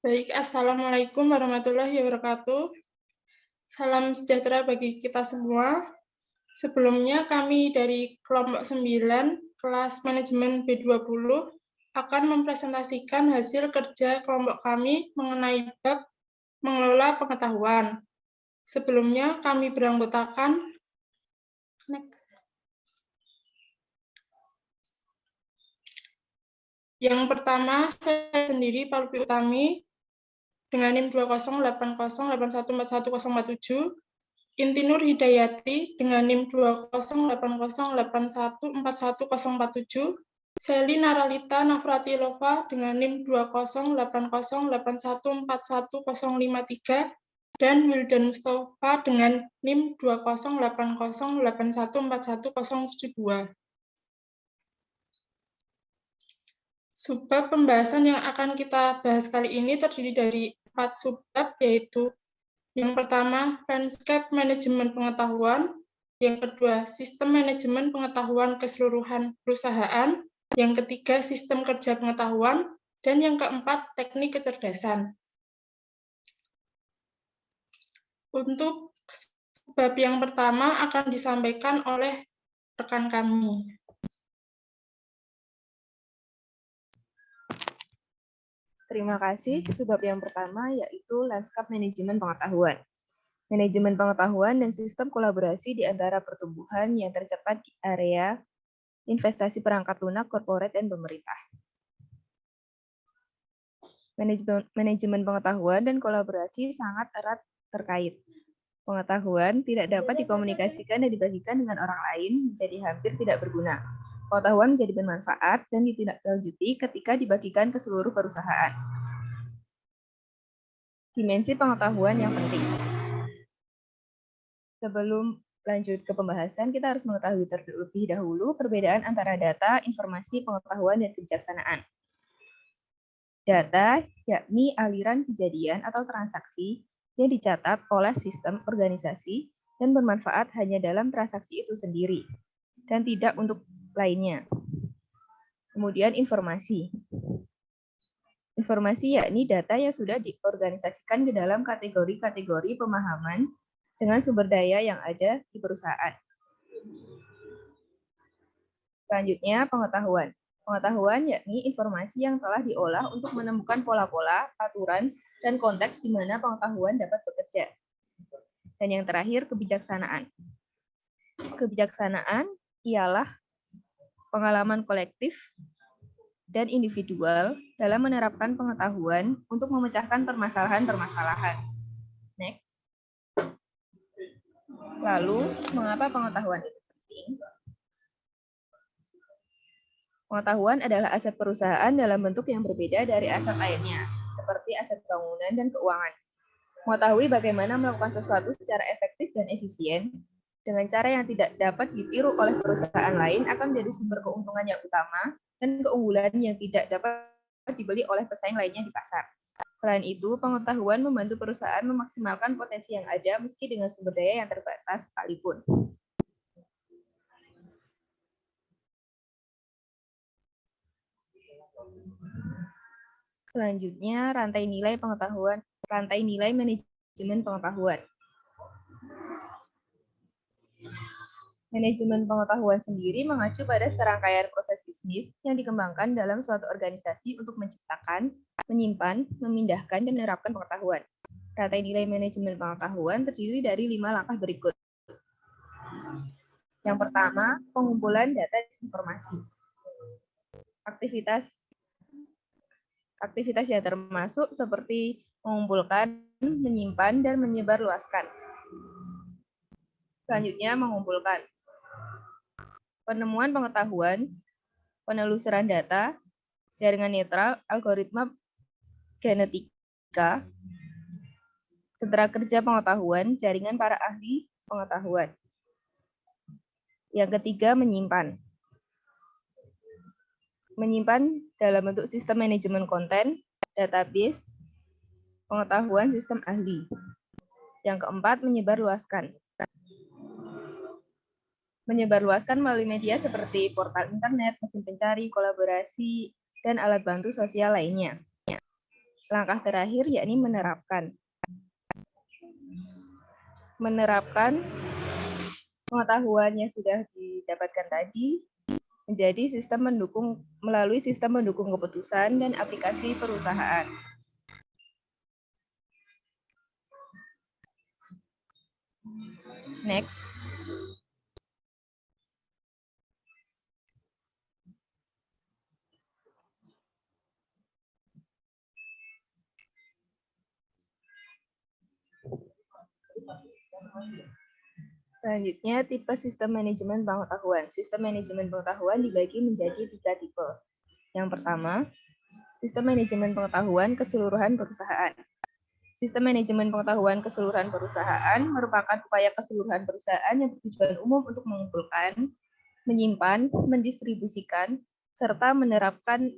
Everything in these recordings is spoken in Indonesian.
Baik, Assalamualaikum warahmatullahi wabarakatuh. Salam sejahtera bagi kita semua. Sebelumnya kami dari kelompok 9, kelas manajemen B20, akan mempresentasikan hasil kerja kelompok kami mengenai bab mengelola pengetahuan. Sebelumnya kami beranggotakan Yang pertama, saya sendiri, Palpi Utami, dengan NIM 208081414147, Intinur Hidayati dengan NIM 208081414147, Seli Naralita Nafratilova dengan NIM 208081414153, dan Wildan Mustafa dengan NIM 208081414172. Subbab pembahasan yang akan kita bahas kali ini terdiri dari 4 subbab, yaitu yang pertama, landscape manajemen pengetahuan. Yang kedua, sistem manajemen pengetahuan keseluruhan perusahaan. Yang ketiga, sistem kerja pengetahuan. Dan yang keempat, teknik kecerdasan. Untuk bab yang pertama akan disampaikan oleh rekan kami. Terima kasih. Subbab yang pertama yaitu lanskap manajemen pengetahuan. Manajemen pengetahuan dan sistem kolaborasi di antara pertumbuhan yang tercepat di area investasi perangkat lunak korporat dan pemerintah. Manajemen pengetahuan dan kolaborasi sangat erat terkait. Pengetahuan tidak dapat dikomunikasikan dan dibagikan dengan orang lain menjadi hampir tidak berguna. Pengetahuan menjadi bermanfaat dan ditindaklanjuti ketika dibagikan ke seluruh perusahaan. Dimensi pengetahuan yang penting. Sebelum lanjut ke pembahasan, kita harus mengetahui terlebih dahulu perbedaan antara data, informasi, pengetahuan, dan kebijaksanaan. Data yakni aliran kejadian atau transaksi yang dicatat oleh sistem organisasi dan bermanfaat hanya dalam transaksi itu sendiri dan tidak untuk lainnya. Kemudian informasi. Informasi yakni data yang sudah diorganisasikan ke dalam kategori-kategori pemahaman dengan sumber daya yang ada di perusahaan. Selanjutnya, pengetahuan. Pengetahuan yakni informasi yang telah diolah untuk menemukan pola-pola, aturan, dan konteks di mana pengetahuan dapat bekerja. Dan yang terakhir, kebijaksanaan. Kebijaksanaan ialah pengalaman kolektif dan individual dalam menerapkan pengetahuan untuk memecahkan permasalahan-permasalahan. Next. Lalu, mengapa pengetahuan itu penting? Pengetahuan adalah aset perusahaan dalam bentuk yang berbeda dari aset lainnya, seperti aset bangunan dan keuangan. Mengetahui bagaimana melakukan sesuatu secara efektif dan efisien, dengan cara yang tidak dapat ditiru oleh perusahaan lain akan menjadi sumber keuntungan yang utama dan keunggulan yang tidak dapat dibeli oleh pesaing lainnya di pasar. Selain itu, pengetahuan membantu perusahaan memaksimalkan potensi yang ada meski dengan sumber daya yang terbatas sekalipun. Selanjutnya, rantai nilai pengetahuan, rantai nilai manajemen pengetahuan. Manajemen pengetahuan sendiri mengacu pada serangkaian proses bisnis yang dikembangkan dalam suatu organisasi untuk menciptakan, menyimpan, memindahkan, dan menerapkan pengetahuan. Rantai nilai manajemen pengetahuan terdiri dari 5 langkah berikut. Yang pertama, pengumpulan data dan informasi. Aktivitas yang termasuk seperti mengumpulkan, menyimpan, dan menyebarluaskan. Selanjutnya, mengumpulkan. Penemuan pengetahuan, penelusuran data, jaringan netral, algoritma genetika, sentra kerja pengetahuan, jaringan para ahli pengetahuan. Yang ketiga, menyimpan. Menyimpan dalam bentuk sistem manajemen konten, database, pengetahuan sistem ahli. Yang keempat, menyebarluaskan. Menyebarluaskan melalui media seperti portal internet, mesin pencari, kolaborasi, dan alat bantu sosial lainnya. Langkah terakhir yakni menerapkan. Menerapkan pengetahuan yang sudah didapatkan tadi menjadi sistem mendukung melalui sistem mendukung keputusan dan aplikasi perusahaan. Next. Selanjutnya, tipe sistem manajemen pengetahuan. Sistem manajemen pengetahuan dibagi menjadi 3 tipe. Yang pertama, sistem manajemen pengetahuan keseluruhan perusahaan. Sistem manajemen pengetahuan keseluruhan perusahaan merupakan upaya keseluruhan perusahaan yang bertujuan umum untuk mengumpulkan, menyimpan, mendistribusikan, serta menerapkan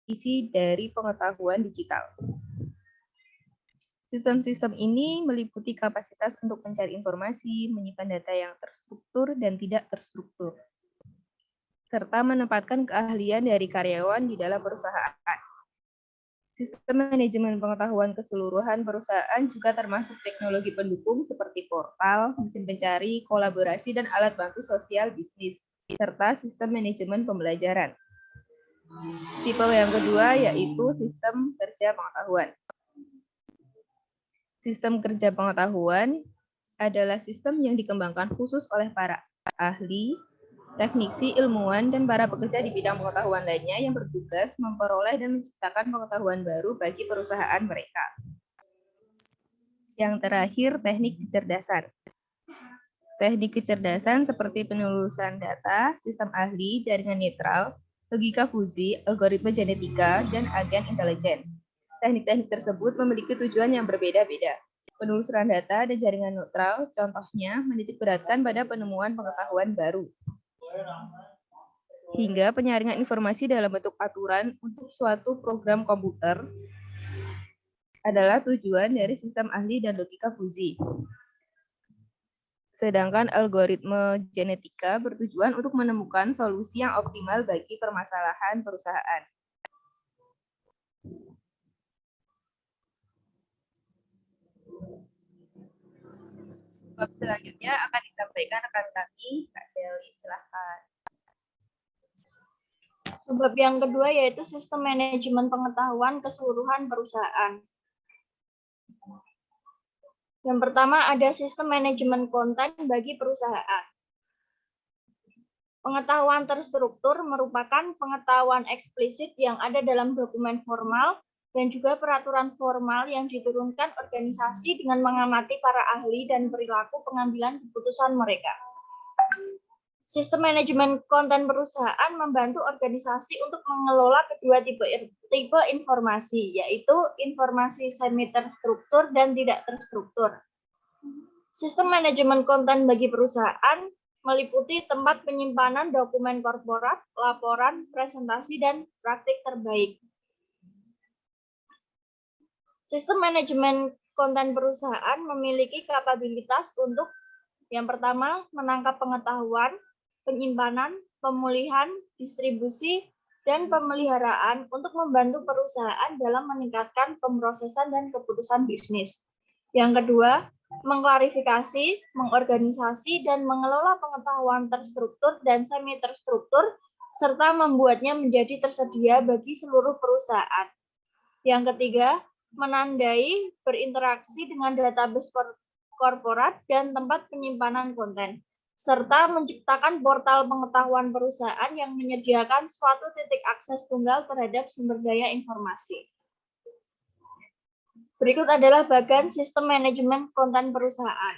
isi dari pengetahuan digital. Sistem-sistem ini meliputi kapasitas untuk mencari informasi, menyimpan data yang terstruktur dan tidak terstruktur, serta menempatkan keahlian dari karyawan di dalam perusahaan. Sistem manajemen pengetahuan keseluruhan perusahaan juga termasuk teknologi pendukung seperti portal, mesin pencari, kolaborasi, dan alat bantu sosial bisnis, serta sistem manajemen pembelajaran. Tipe yang kedua yaitu sistem kerja pengetahuan. Sistem kerja pengetahuan adalah sistem yang dikembangkan khusus oleh para ahli, teknisi, ilmuwan, dan para pekerja di bidang pengetahuan lainnya yang bertugas memperoleh dan menciptakan pengetahuan baru bagi perusahaan mereka. Yang terakhir, teknik kecerdasan. Teknik kecerdasan seperti penelusuran data, sistem ahli, jaringan netral, logika fusi, algoritma genetika, dan agen intelijen. Teknik-teknik tersebut memiliki tujuan yang berbeda-beda. Penelusuran data dan jaringan netral, contohnya, menitikberatkan pada penemuan pengetahuan baru. Hingga penyaringan informasi dalam bentuk aturan untuk suatu program komputer adalah tujuan dari sistem ahli dan logika fusi. Sedangkan algoritma genetika bertujuan untuk menemukan solusi yang optimal bagi permasalahan perusahaan. Bab selanjutnya akan disampaikan rekan kami, Kak Seli, silahkan. Bab yang kedua yaitu sistem manajemen pengetahuan keseluruhan perusahaan. Yang pertama ada sistem manajemen konten bagi perusahaan. Pengetahuan terstruktur merupakan pengetahuan eksplisit yang ada dalam dokumen formal dan juga peraturan formal yang diturunkan organisasi dengan mengamati para ahli dan perilaku pengambilan keputusan mereka. Sistem manajemen konten perusahaan membantu organisasi untuk mengelola kedua tipe informasi, yaitu informasi semi terstruktur dan tidak terstruktur. Sistem manajemen konten bagi perusahaan meliputi tempat penyimpanan dokumen korporat, laporan, presentasi, dan praktik terbaik. Sistem manajemen konten perusahaan memiliki kapabilitas untuk yang pertama, menangkap pengetahuan, penyimpanan, pemulihan, distribusi, dan pemeliharaan untuk membantu perusahaan dalam meningkatkan pemrosesan dan keputusan bisnis. Yang kedua, mengklarifikasi, mengorganisasi, dan mengelola pengetahuan terstruktur dan semi terstruktur, serta membuatnya menjadi tersedia bagi seluruh perusahaan. Yang ketiga, menandai, berinteraksi dengan database korporat dan tempat penyimpanan konten, serta menciptakan portal pengetahuan perusahaan yang menyediakan suatu titik akses tunggal terhadap sumber daya informasi. Berikut adalah bagian sistem manajemen konten perusahaan.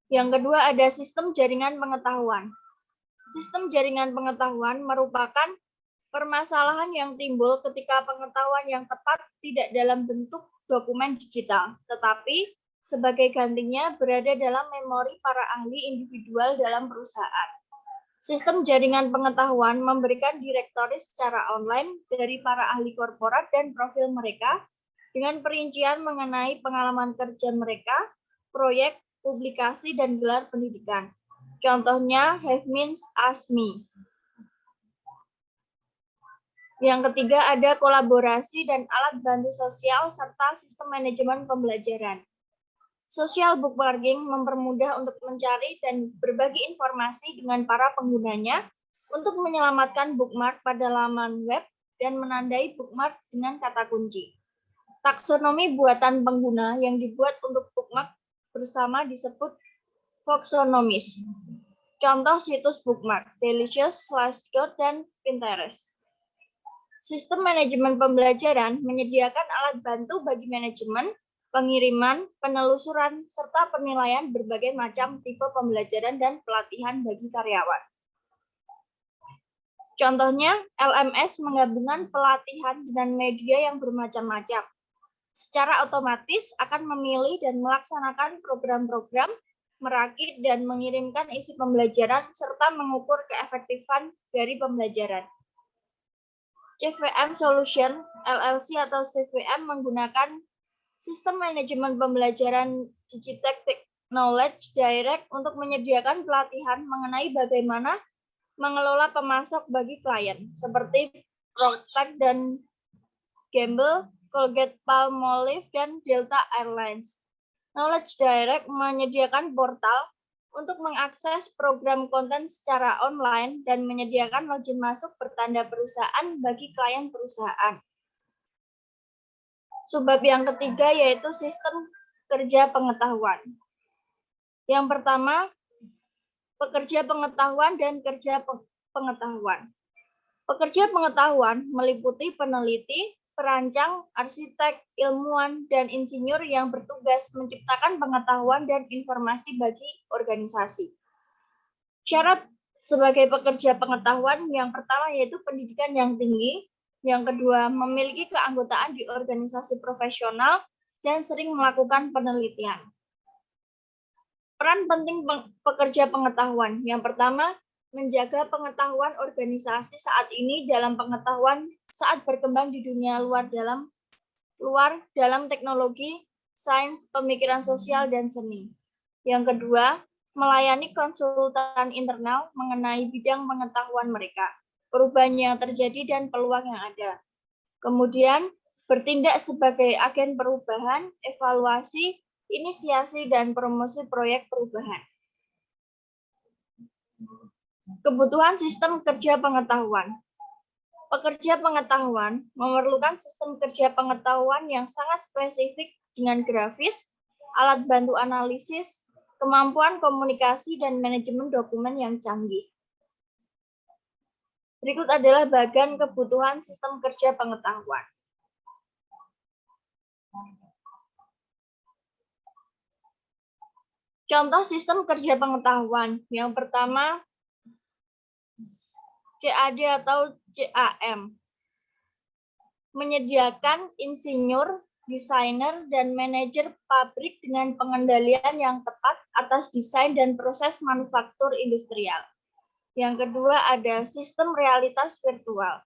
Yang kedua ada sistem jaringan pengetahuan. Sistem jaringan pengetahuan merupakan permasalahan yang timbul ketika pengetahuan yang tepat tidak dalam bentuk dokumen digital, tetapi sebagai gantinya berada dalam memori para ahli individual dalam perusahaan. Sistem jaringan pengetahuan memberikan direktori secara online dari para ahli korporat dan profil mereka dengan perincian mengenai pengalaman kerja mereka, proyek, publikasi, dan gelar pendidikan. Contohnya, have means ask me. Yang ketiga ada kolaborasi dan alat bantu sosial serta sistem manajemen pembelajaran. Social bookmarking mempermudah untuk mencari dan berbagi informasi dengan para penggunanya untuk menyelamatkan bookmark pada laman web dan menandai bookmark dengan kata kunci. Taksonomi buatan pengguna yang dibuat untuk bookmark bersama disebut Voxonomies. Contoh situs bookmark, Delicious, Slashdot, dan Pinterest. Sistem manajemen pembelajaran menyediakan alat bantu bagi manajemen, pengiriman, penelusuran, serta penilaian berbagai macam tipe pembelajaran dan pelatihan bagi karyawan. Contohnya, LMS menggabungkan pelatihan dengan media yang bermacam-macam. Secara otomatis akan memilih dan melaksanakan program-program, merakit dan mengirimkan isi pembelajaran, serta mengukur keefektifan dari pembelajaran. CVM Solution, LLC atau CVM menggunakan sistem manajemen pembelajaran Digitech Knowledge Direct untuk menyediakan pelatihan mengenai bagaimana mengelola pemasok bagi klien, seperti Procter dan Gamble, Colgate-Palmolive, dan Delta Airlines. Knowledge Direct menyediakan portal untuk mengakses program konten secara online dan menyediakan login masuk bertanda perusahaan bagi klien perusahaan. Subbab yang ketiga yaitu sistem kerja pengetahuan. Yang pertama, pekerja pengetahuan dan kerja pengetahuan. Pekerja pengetahuan meliputi peneliti, perancang, arsitek, ilmuwan, dan insinyur yang bertugas menciptakan pengetahuan dan informasi bagi organisasi. Syarat sebagai pekerja pengetahuan yang pertama yaitu pendidikan yang tinggi, yang kedua memiliki keanggotaan di organisasi profesional, dan sering melakukan penelitian. Peran penting pekerja pengetahuan. Yang pertama, menjaga pengetahuan organisasi saat ini dalam pengetahuan saat berkembang di dunia luar dalam teknologi, sains, pemikiran sosial, dan seni. Yang kedua, melayani konsultan internal mengenai bidang pengetahuan mereka, perubahan yang terjadi, dan peluang yang ada. Kemudian, bertindak sebagai agen perubahan, evaluasi, inisiasi, dan promosi proyek perubahan. Kebutuhan sistem kerja pengetahuan. Pekerja pengetahuan memerlukan sistem kerja pengetahuan yang sangat spesifik dengan grafis, alat bantu analisis, kemampuan komunikasi, dan manajemen dokumen yang canggih. Berikut adalah bagian kebutuhan sistem kerja pengetahuan. Contoh sistem kerja pengetahuan. Yang pertama, CAD atau CAM. Menyediakan insinyur, desainer, dan manajer pabrik dengan pengendalian yang tepat atas desain dan proses manufaktur industrial. Yang kedua ada sistem realitas virtual.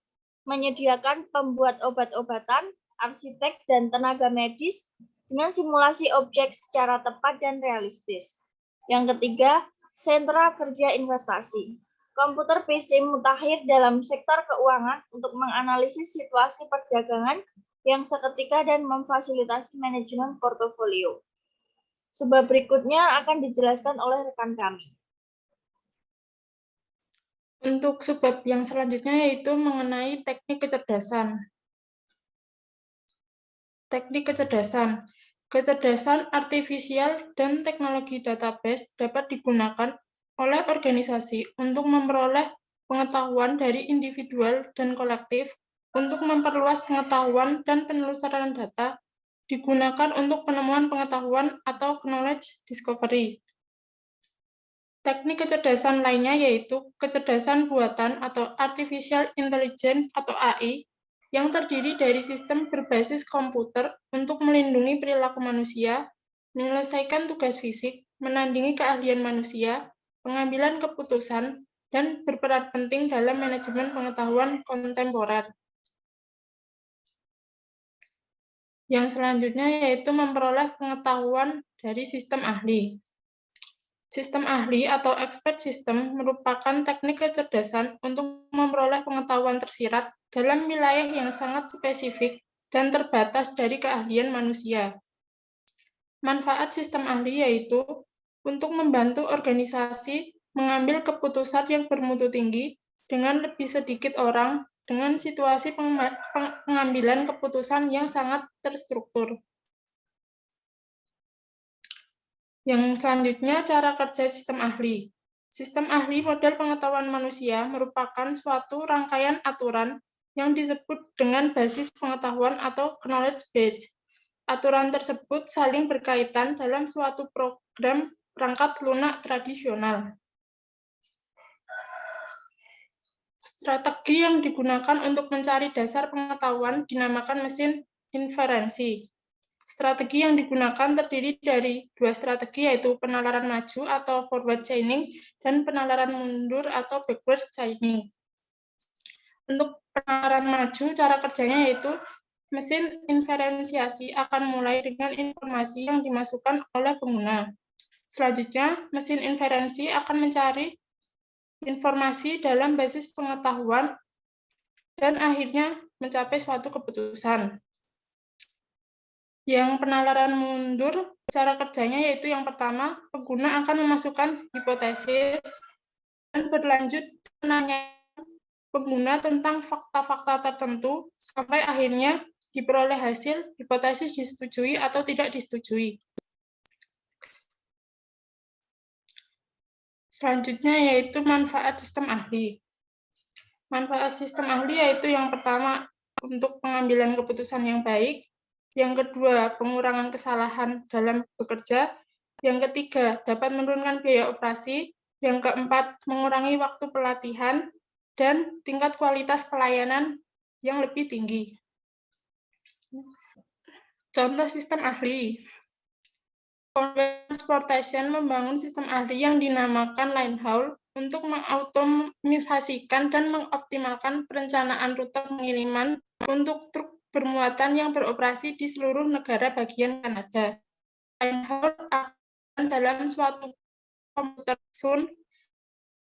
Menyediakan pembuat obat-obatan, arsitek, dan tenaga medis dengan simulasi objek secara tepat dan realistis. Yang ketiga, sentra kerja investasi. Komputer PC mutakhir dalam sektor keuangan untuk menganalisis situasi perdagangan yang seketika dan memfasilitasi manajemen portofolio. Subbab berikutnya akan dijelaskan oleh rekan kami. Untuk subbab yang selanjutnya yaitu mengenai teknik kecerdasan. Teknik kecerdasan. Kecerdasan artifisial dan teknologi database dapat digunakan oleh organisasi untuk memperoleh pengetahuan dari individual dan kolektif, untuk memperluas pengetahuan dan penelusuran data, digunakan untuk penemuan pengetahuan atau knowledge discovery. Teknik kecerdasan lainnya yaitu kecerdasan buatan atau artificial intelligence atau AI, yang terdiri dari sistem berbasis komputer untuk melindungi perilaku manusia, menyelesaikan tugas fisik, menandingi keahlian manusia, pengambilan keputusan, dan berperan penting dalam manajemen pengetahuan kontemporer. Yang selanjutnya yaitu memperoleh pengetahuan dari sistem ahli. Sistem ahli atau expert system merupakan teknik kecerdasan untuk memperoleh pengetahuan tersirat dalam wilayah yang sangat spesifik dan terbatas dari keahlian manusia. Manfaat sistem ahli yaitu untuk membantu organisasi mengambil keputusan yang bermutu tinggi dengan lebih sedikit orang dengan situasi pengambilan keputusan yang sangat terstruktur. Yang selanjutnya, cara kerja sistem ahli. Sistem ahli model pengetahuan manusia merupakan suatu rangkaian aturan yang disebut dengan basis pengetahuan atau knowledge base. Aturan tersebut saling berkaitan dalam suatu program perangkat lunak tradisional. Strategi yang digunakan untuk mencari dasar pengetahuan dinamakan mesin inferensi. Strategi yang digunakan terdiri dari dua strategi, yaitu penalaran maju atau forward chaining dan penalaran mundur atau backward chaining. Untuk penalaran maju, cara kerjanya yaitu mesin inferensiasi akan mulai dengan informasi yang dimasukkan oleh pengguna. Selanjutnya, mesin inferensi akan mencari informasi dalam basis pengetahuan dan akhirnya mencapai suatu keputusan. Yang penalaran mundur, cara kerjanya yaitu yang pertama, pengguna akan memasukkan hipotesis dan berlanjut menanyakan pengguna tentang fakta-fakta tertentu sampai akhirnya diperoleh hasil hipotesis disetujui atau tidak disetujui. Selanjutnya yaitu manfaat sistem ahli. Manfaat sistem ahli yaitu yang pertama, untuk pengambilan keputusan yang baik. Yang kedua, pengurangan kesalahan dalam bekerja. Yang ketiga, dapat menurunkan biaya operasi. Yang keempat, mengurangi waktu pelatihan. Dan tingkat kualitas pelayanan yang lebih tinggi. Contoh sistem ahli. Conveyance Transportation membangun sistem ahli yang dinamakan line haul untuk mengautomatisasikan dan mengoptimalkan perencanaan rute pengiriman untuk truk bermuatan yang beroperasi di seluruh negara bagian Kanada. Line haul akan dalam suatu komputer zone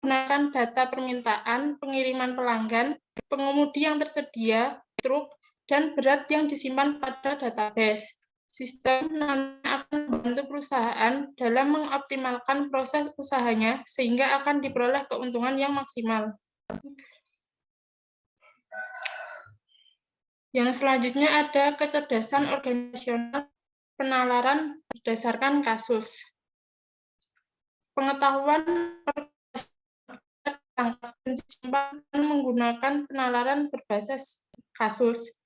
menggunakan data permintaan, pengiriman pelanggan, pengemudi yang tersedia, truk, dan berat yang disimpan pada database. Sistem nanti akan membantu perusahaan dalam mengoptimalkan proses usahanya sehingga akan diperoleh keuntungan yang maksimal. Yang selanjutnya ada kecerdasan organisasional penalaran berdasarkan kasus. Pengetahuan ditangkap dan disimpan menggunakan penalaran berbasis kasus.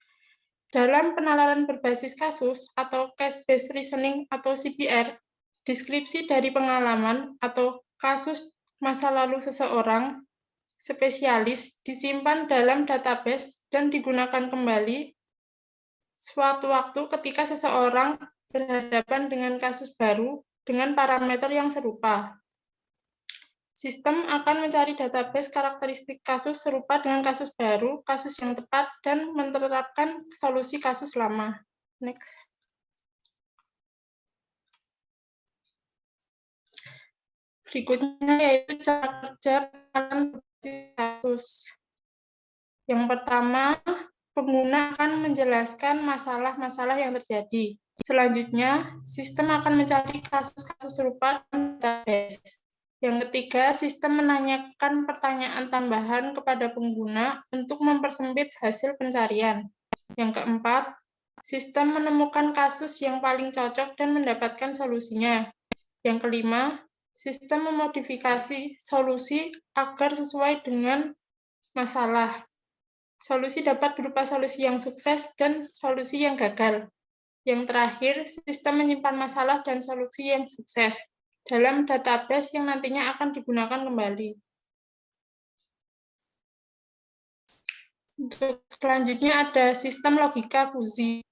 Dalam penalaran berbasis kasus atau case-based reasoning atau CBR, deskripsi dari pengalaman atau kasus masa lalu seseorang spesialis disimpan dalam database dan digunakan kembali suatu waktu ketika seseorang berhadapan dengan kasus baru dengan parameter yang serupa. Sistem akan mencari database karakteristik kasus serupa dengan kasus baru, kasus yang tepat, dan menerapkan solusi kasus lama. Next. Berikutnya yaitu cara kerja penanganan kasus. Yang pertama, pengguna akan menjelaskan masalah-masalah yang terjadi. Selanjutnya, sistem akan mencari kasus-kasus serupa dalam database. Yang ketiga, sistem menanyakan pertanyaan tambahan kepada pengguna untuk mempersempit hasil pencarian. Yang keempat, sistem menemukan kasus yang paling cocok dan mendapatkan solusinya. Yang kelima, sistem memodifikasi solusi agar sesuai dengan masalah. Solusi dapat berupa solusi yang sukses dan solusi yang gagal. Yang terakhir, sistem menyimpan masalah dan solusi yang sukses dalam database yang nantinya akan digunakan kembali. Untuk selanjutnya ada sistem logika fusi.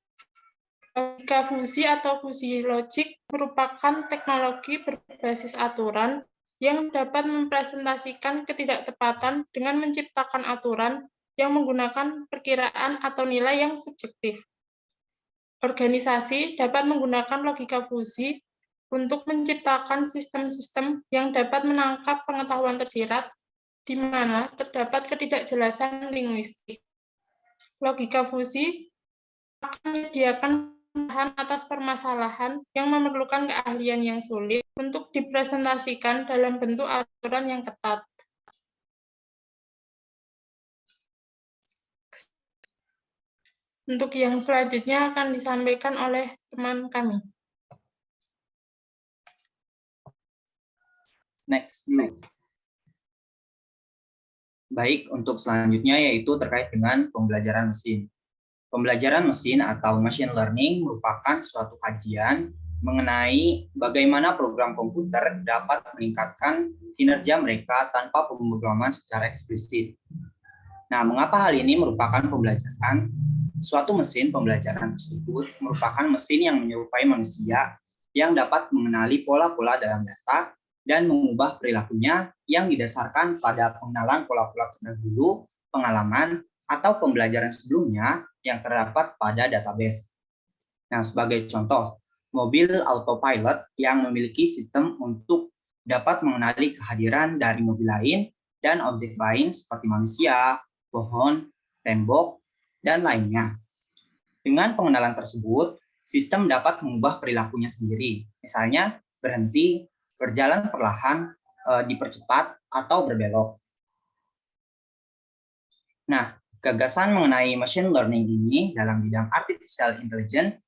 Logika fusi atau fusi logik merupakan teknologi berbasis aturan yang dapat mempresentasikan ketidaktepatan dengan menciptakan aturan yang menggunakan perkiraan atau nilai yang subjektif. Organisasi dapat menggunakan logika fusi untuk menciptakan sistem-sistem yang dapat menangkap pengetahuan tersirat di mana terdapat ketidakjelasan linguistik. Logika fusi akan menyediakan bahan atas permasalahan yang memerlukan keahlian yang sulit untuk dipresentasikan dalam bentuk aturan yang ketat. Untuk yang selanjutnya akan disampaikan oleh teman kami. Next. Baik, untuk selanjutnya yaitu terkait dengan pembelajaran mesin. Pembelajaran mesin atau machine learning merupakan suatu kajian mengenai bagaimana program komputer dapat meningkatkan kinerja mereka tanpa pemrograman secara eksplisit. Nah, mengapa hal ini merupakan pembelajaran? Suatu mesin pembelajaran tersebut merupakan mesin yang menyerupai manusia yang dapat mengenali pola-pola dalam data dan mengubah perilakunya yang didasarkan pada pengenalan pola-pola terdahulu, pengalaman, atau pembelajaran sebelumnya yang terdapat pada database. Nah, sebagai contoh, mobil autopilot yang memiliki sistem untuk dapat mengenali kehadiran dari mobil lain dan objek lain seperti manusia, pohon, tembok, dan lainnya. Dengan pengenalan tersebut, sistem dapat mengubah perilakunya sendiri, misalnya berhenti, berjalan perlahan, dipercepat, atau berbelok. Nah, gagasan mengenai machine learning ini dalam bidang artificial intelligence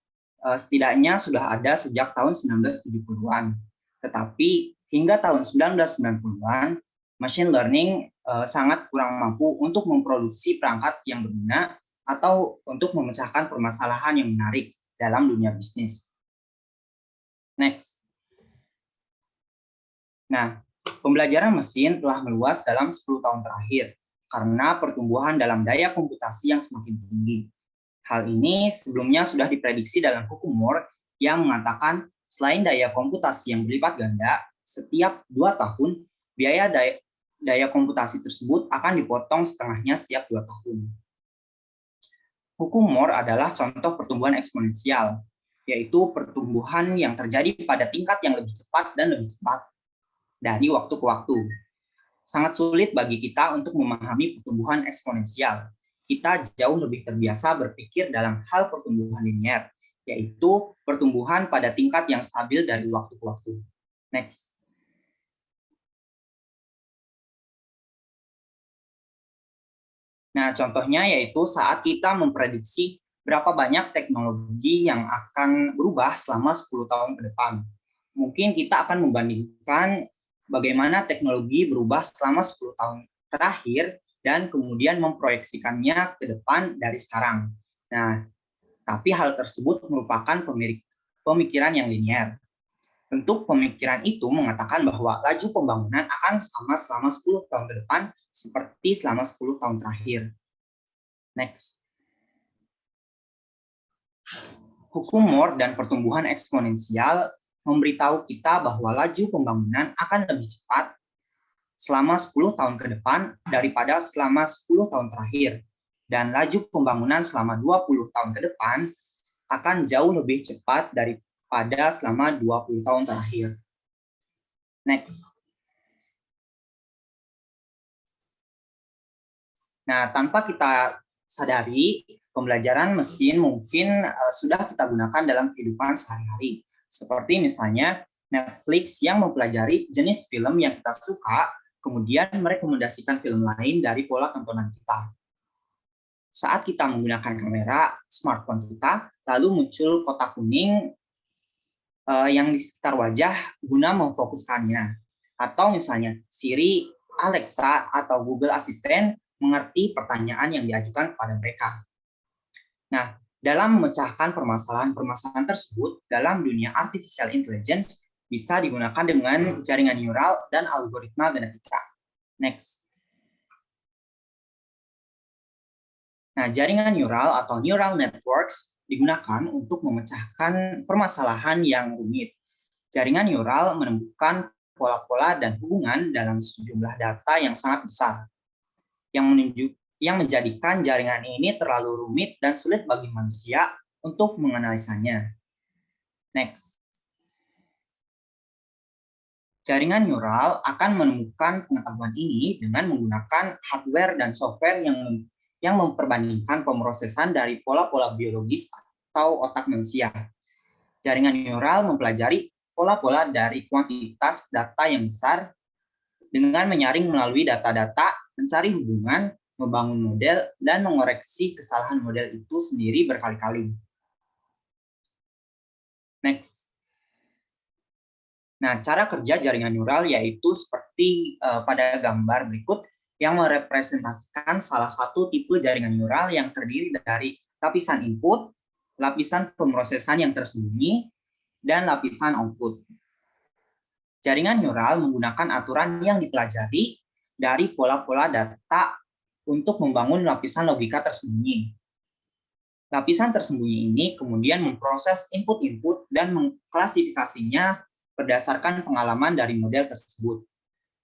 setidaknya sudah ada sejak tahun 1970-an. Tetapi hingga tahun 1990-an, machine learning sangat kurang mampu untuk memproduksi perangkat yang berguna atau untuk memecahkan permasalahan yang menarik dalam dunia bisnis. Next. Nah, pembelajaran mesin telah meluas dalam 10 tahun terakhir karena pertumbuhan dalam daya komputasi yang semakin tinggi. Hal ini sebelumnya sudah diprediksi dalam hukum Moore yang mengatakan selain daya komputasi yang berlipat ganda, setiap 2 tahun biaya daya komputasi tersebut akan dipotong setengahnya setiap 2 tahun. Hukum Moore adalah contoh pertumbuhan eksponensial, yaitu pertumbuhan yang terjadi pada tingkat yang lebih cepat dan lebih cepat dari waktu ke waktu. Sangat sulit bagi kita untuk memahami pertumbuhan eksponensial. Kita jauh lebih terbiasa berpikir dalam hal pertumbuhan linear, yaitu pertumbuhan pada tingkat yang stabil dari waktu ke waktu. Next. Nah, contohnya yaitu saat kita memprediksi berapa banyak teknologi yang akan berubah selama 10 tahun ke depan. Mungkin kita akan membandingkan bagaimana teknologi berubah selama 10 tahun terakhir dan kemudian memproyeksikannya ke depan dari sekarang. Nah, tapi hal tersebut merupakan pemikiran yang linear. Bentuk pemikiran itu mengatakan bahwa laju pembangunan akan sama selama 10 tahun ke depan seperti selama 10 tahun terakhir. Next. Hukum Moore dan pertumbuhan eksponensial memberitahu kita bahwa laju pembangunan akan lebih cepat selama 10 tahun ke depan daripada selama 10 tahun terakhir. Dan laju pembangunan selama 20 tahun ke depan akan jauh lebih cepat daripada selama 20 tahun terakhir. Next. Nah, tanpa kita sadari, pembelajaran mesin mungkin sudah kita gunakan dalam kehidupan sehari-hari. Seperti misalnya Netflix yang mempelajari jenis film yang kita suka, kemudian merekomendasikan film lain dari pola tontonan kita. Saat kita menggunakan kamera smartphone kita, lalu muncul kotak kuning yang di sekitar wajah guna memfokuskannya. Atau misalnya Siri, Alexa, atau Google Assistant mengerti pertanyaan yang diajukan kepada mereka. Nah, dalam memecahkan permasalahan-permasalahan tersebut dalam dunia artificial intelligence bisa digunakan dengan jaringan neural dan algoritma genetika. Next. Nah, jaringan neural atau neural networks digunakan untuk memecahkan permasalahan yang rumit. Jaringan neural menemukan pola-pola dan hubungan dalam sejumlah data yang sangat besar, yang menjadikan jaringan ini terlalu rumit dan sulit bagi manusia untuk menganalisanya. Next. Jaringan neural akan menemukan pengetahuan ini dengan menggunakan hardware dan software yang memperbandingkan pemrosesan dari pola-pola biologis atau otak manusia. Jaringan neural mempelajari pola-pola dari kuantitas data yang besar dengan menyaring melalui data-data, mencari hubungan, membangun model, dan mengoreksi kesalahan model itu sendiri berkali-kali. Next. Nah, cara kerja jaringan neural yaitu seperti pada gambar berikut yang merepresentasikan salah satu tipe jaringan neural yang terdiri dari lapisan input, lapisan pemrosesan yang tersembunyi, dan lapisan output. Jaringan neural menggunakan aturan yang dipelajari dari pola-pola data untuk membangun lapisan logika tersembunyi. Lapisan tersembunyi ini kemudian memproses input-input dan mengklasifikasinya berdasarkan pengalaman dari model tersebut.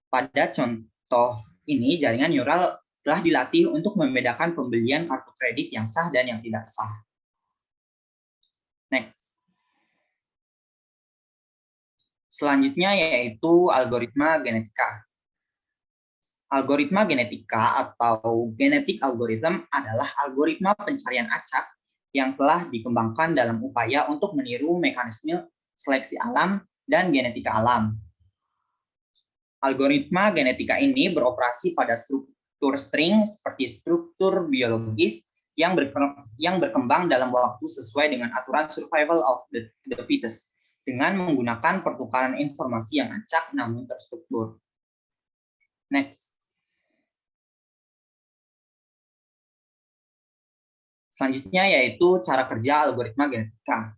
Pada contoh ini, jaringan neural telah dilatih untuk membedakan pembelian kartu kredit yang sah dan yang tidak sah. Next. Selanjutnya yaitu algoritma genetika. Algoritma genetika atau genetic algorithm adalah algoritma pencarian acak yang telah dikembangkan dalam upaya untuk meniru mekanisme seleksi alam dan genetika alam. Algoritma genetika ini beroperasi pada struktur string seperti struktur biologis yang berkembang dalam waktu sesuai dengan aturan survival of the fittest dengan menggunakan pertukaran informasi yang acak namun terstruktur. Next. Selanjutnya yaitu cara kerja algoritma genetika.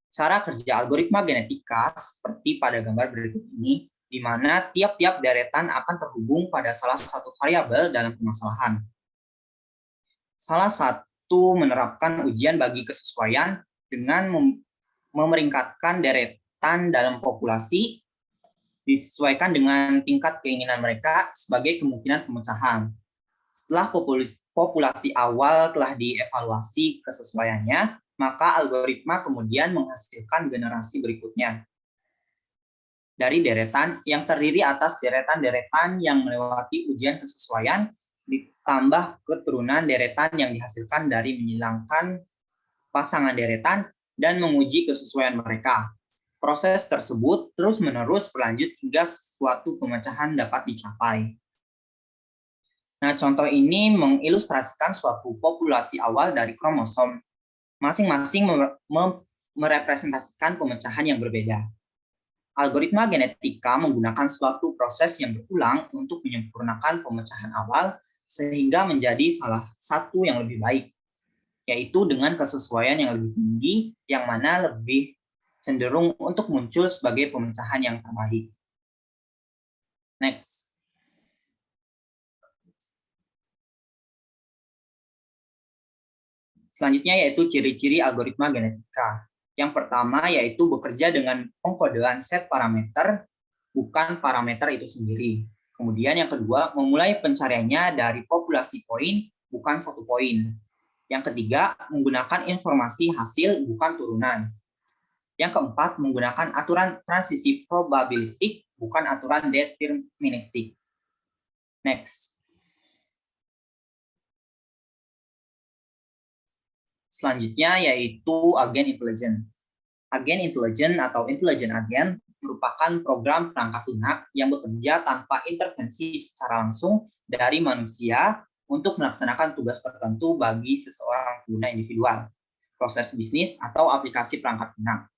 Cara kerja algoritma genetika seperti pada gambar berikut ini, di mana tiap-tiap deretan akan terhubung pada salah satu variabel dalam permasalahan. Salah satu menerapkan ujian bagi kesesuaian dengan memeringkatkan deretan dalam populasi disesuaikan dengan tingkat keinginan mereka sebagai kemungkinan pemecahan. Setelah populasi awal telah dievaluasi kesesuaiannya, maka algoritma kemudian menghasilkan generasi berikutnya dari deretan yang terdiri atas deretan-deretan yang melewati ujian kesesuaian ditambah keturunan deretan yang dihasilkan dari menghilangkan pasangan deretan dan menguji kesesuaian mereka. Proses tersebut terus-menerus berlanjut hingga suatu pemecahan dapat dicapai. Nah, contoh ini mengilustrasikan suatu populasi awal dari kromosom. Masing-masing merepresentasikan pemecahan yang berbeda. Algoritma genetika menggunakan suatu proses yang berulang untuk menyempurnakan pemecahan awal sehingga menjadi salah satu yang lebih baik, yaitu dengan kesesuaian yang lebih tinggi, yang mana lebih cenderung untuk muncul sebagai pemecahan yang terbaik. Next. Selanjutnya yaitu ciri-ciri algoritma genetika. Yang pertama yaitu bekerja dengan pengkodean set parameter, bukan parameter itu sendiri. Kemudian yang kedua, memulai pencariannya dari populasi poin, bukan satu poin. Yang ketiga, menggunakan informasi hasil, bukan turunan. Yang keempat, menggunakan aturan transisi probabilistik, bukan aturan deterministik. Next. Selanjutnya yaitu agen intelijen. Agen intelijen atau intelligent agent merupakan program perangkat lunak yang bekerja tanpa intervensi secara langsung dari manusia untuk melaksanakan tugas tertentu bagi seseorang pengguna individual, proses bisnis, atau aplikasi perangkat lunak.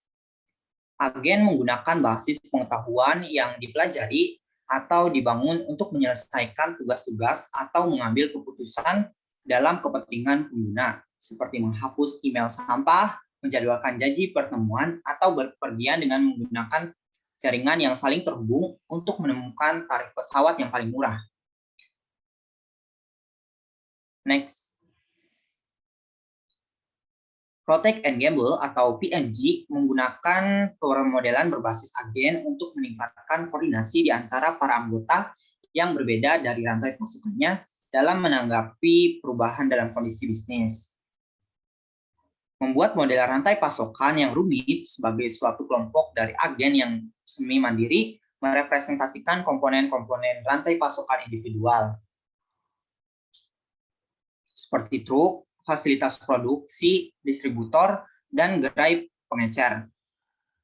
Agen menggunakan basis pengetahuan yang dipelajari atau dibangun untuk menyelesaikan tugas-tugas atau mengambil keputusan dalam kepentingan pengguna, seperti menghapus email sampah, menjadwalkan janji pertemuan, atau berpergian dengan menggunakan jaringan yang saling terhubung untuk menemukan tarif pesawat yang paling murah. Next. Protect and Gamble atau PNG menggunakan pemodelan berbasis agen untuk meningkatkan koordinasi di antara para anggota yang berbeda dari rantai pasukannya dalam menanggapi perubahan dalam kondisi bisnis. Membuat model rantai pasokan yang rumit sebagai suatu kelompok dari agen yang semi mandiri merepresentasikan komponen-komponen rantai pasokan individual, seperti truk, fasilitas produksi, distributor, dan gerai pengecer.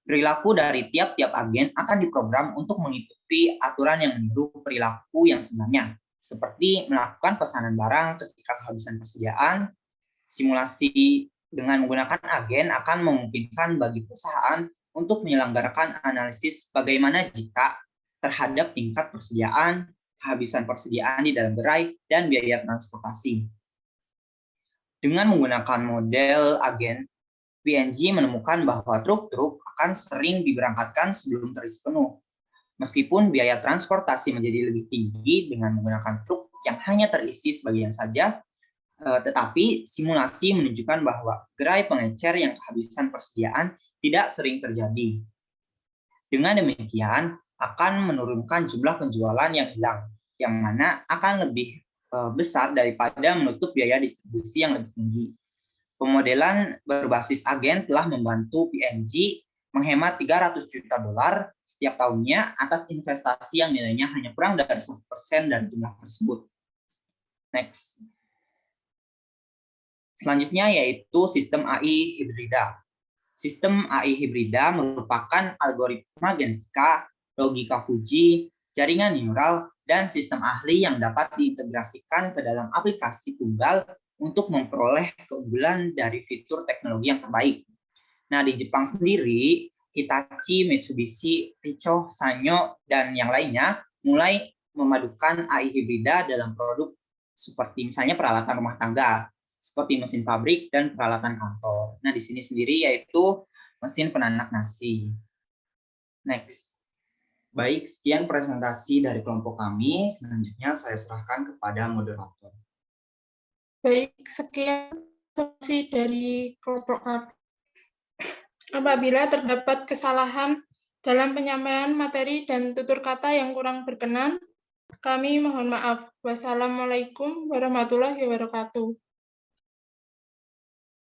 Perilaku dari tiap-tiap agen akan diprogram untuk mengikuti aturan yang meniru perilaku yang sebenarnya, seperti melakukan pesanan barang ketika kehabisan persediaan. Simulasi dengan menggunakan agen akan memungkinkan bagi perusahaan untuk menyelenggarakan analisis bagaimana jika terhadap tingkat persediaan, kehabisan persediaan di dalam gerai, dan biaya transportasi. Dengan menggunakan model agen, PNG menemukan bahwa truk-truk akan sering diberangkatkan sebelum terisi penuh. Meskipun biaya transportasi menjadi lebih tinggi dengan menggunakan truk yang hanya terisi sebagian saja, tetapi simulasi menunjukkan bahwa gerai pengecer yang kehabisan persediaan tidak sering terjadi. Dengan demikian, akan menurunkan jumlah penjualan yang hilang, yang mana akan lebih besar daripada menutup biaya distribusi yang lebih tinggi. Pemodelan berbasis agen telah membantu PNG menghemat $300 juta setiap tahunnya atas investasi yang nilainya hanya kurang dari 1% dari jumlah tersebut. Next. Selanjutnya yaitu sistem AI hibrida. Sistem AI hibrida merupakan algoritma genetika, logika Fuji, jaringan neural, dan sistem ahli yang dapat diintegrasikan ke dalam aplikasi tunggal untuk memperoleh keunggulan dari fitur teknologi yang terbaik. Nah, di Jepang sendiri, Hitachi, Mitsubishi, Ricoh, Sanyo, dan yang lainnya mulai memadukan AI hibrida dalam produk seperti misalnya peralatan rumah tangga, seperti mesin pabrik dan peralatan kantor. Nah, di sini sendiri yaitu mesin penanak nasi. Next. Baik, sekian presentasi dari kelompok kami. Selanjutnya saya serahkan kepada moderator. Baik, sekian sesi dari kelompok kami. Apabila terdapat kesalahan dalam penyampaian materi dan tutur kata yang kurang berkenan, kami mohon maaf. Wassalamualaikum warahmatullahi wabarakatuh.